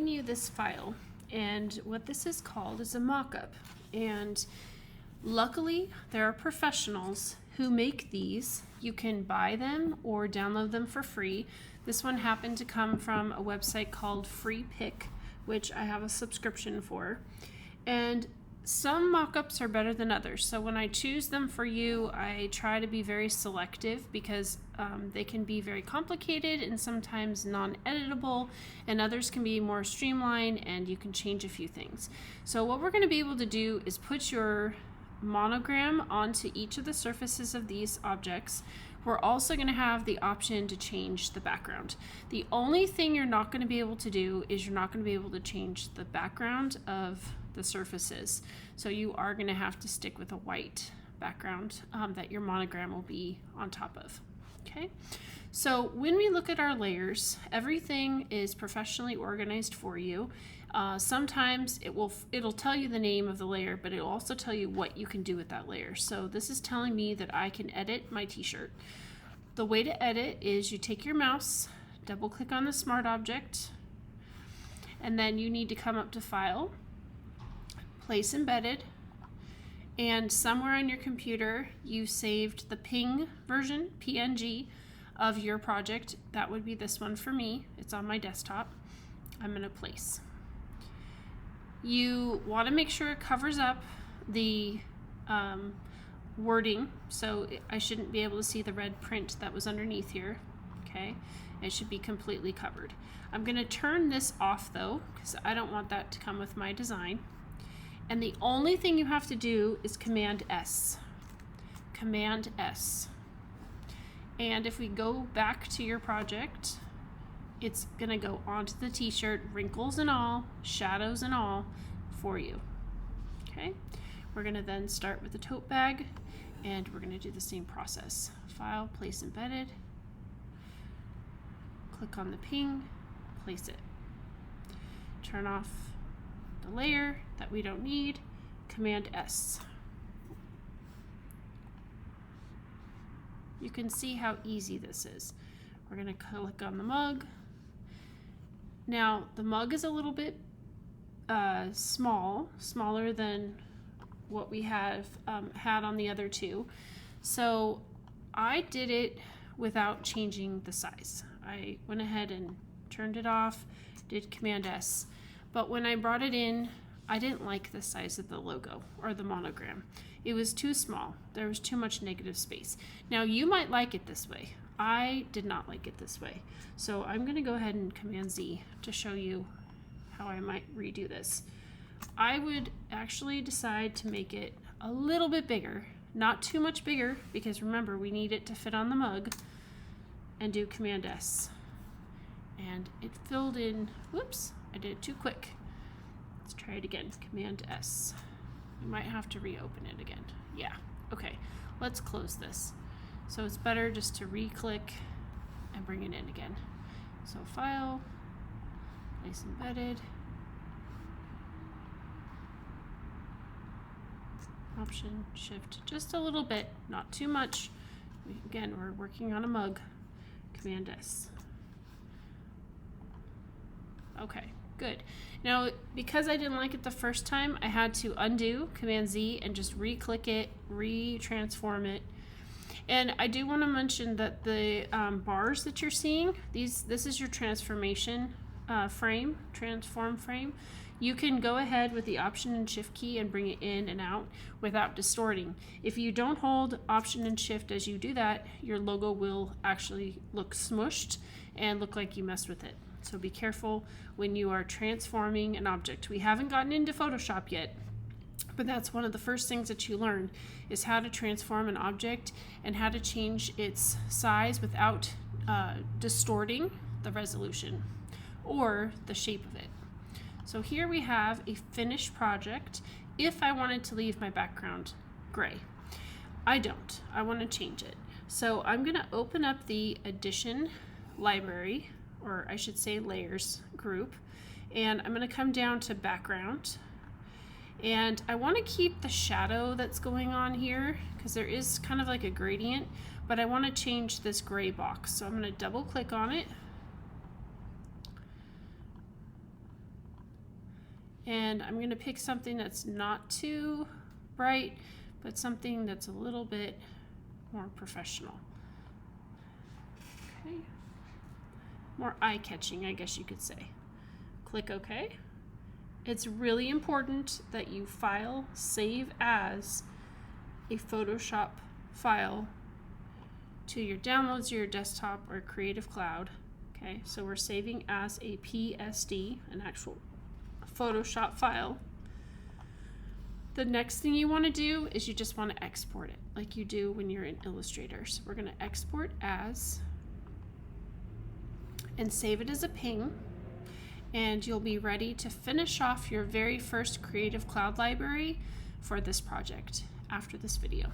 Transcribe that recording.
you this file, and what this is called is a mock-up. And luckily, there are professionals who make these. You can buy them or download them for free. This one happened to come from a website called Free Pick, which I have a subscription for. And some mock-ups are better than others. So when I choose them for you, I try to be very selective because they can be very complicated and sometimes non-editable, and others can be more streamlined and you can change a few things. So what we're going to be able to do is put your monogram onto each of the surfaces of these objects. We're also going to have the option to change the background. The only thing you're not going to be able to do is you're not going to be able to change the background of the surfaces. So you are going to have to stick with a white background that your monogram will be on top of. Okay, so when we look at our layers, everything is professionally organized for you. Sometimes it'll tell you the name of the layer, but it'll also tell you what you can do with that layer. So this is telling me that I can edit my t-shirt. The way to edit is you take your mouse, double click on the smart object, and then you need to come up to File, Place Embedded, and somewhere on your computer you saved the PNG version, PNG, of your project. That would be this one for me. It's on my desktop. I'm going to place. You want to make sure it covers up the wording, so I shouldn't be able to see the red print that was underneath here. Okay, it should be completely covered. I'm going to turn this off though, because I don't want that to come with my design. And the only thing you have to do is Command S. Command S. And if we go back to your project, it's going to go onto the t-shirt, wrinkles and all, shadows and all, for you. Okay, we're going to then start with the tote bag, and we're going to do the same process. File, Place Embedded, click on the ping, place it. Turn off the layer that we don't need, Command S. You can see how easy this is. We're going to click on the mug. Now the mug is a little bit smaller than what we have had on the other two. So I did it without changing the size. I went ahead and turned it off, did Command S. But when I brought it in, I didn't like the size of the logo or the monogram. It was too small. There was too much negative space. Now you might like it this way. I did not like it this way. So I'm going to go ahead and Command Z to show you how I might redo this. I would actually decide to make it a little bit bigger, not too much bigger, because remember we need it to fit on the mug, and do Command S. And it filled in, whoops, I did it too quick. Let's try it again, Command S. We might have to reopen it again. Yeah, okay, let's close this. So it's better just to re-click and bring it in again. So File, Place Embedded, Option, Shift, just a little bit, not too much. Again, we're working on a mug, Command S. Okay, good. Now, because I didn't like it the first time, I had to undo, Command Z, and just re-click it, re-transform it. And I do want to mention that the bars that you're seeing, this is your transformation transform frame. You can go ahead with the Option and Shift key and bring it in and out without distorting. If you don't hold Option and Shift as you do that, your logo will actually look smushed and look like you messed with it. So be careful when you are transforming an object. We haven't gotten into Photoshop yet, but that's one of the first things that you learn is how to transform an object and how to change its size without distorting the resolution or the shape of it. So here we have a finished project. If I wanted to leave my background gray, I don't. I want to change it. So I'm going to open up the Addition library, or I should say Layers group, and I'm going to come down to Background. And I want to keep the shadow that's going on here because there is kind of like a gradient, but I want to change this gray box. So I'm going to double click on it. And I'm going to pick something that's not too bright, but something that's a little bit more professional. Okay. More eye-catching, I guess you could say. Click OK. It's really important that you file save as a Photoshop file to your downloads, your desktop, or Creative Cloud. Okay, so we're saving as a PSD, an actual Photoshop file. The next thing you want to do is you just want to export it like you do when you're in Illustrator. So we're going to export as and save it as a ping, and you'll be ready to finish off your very first Creative Cloud library for this project after this video.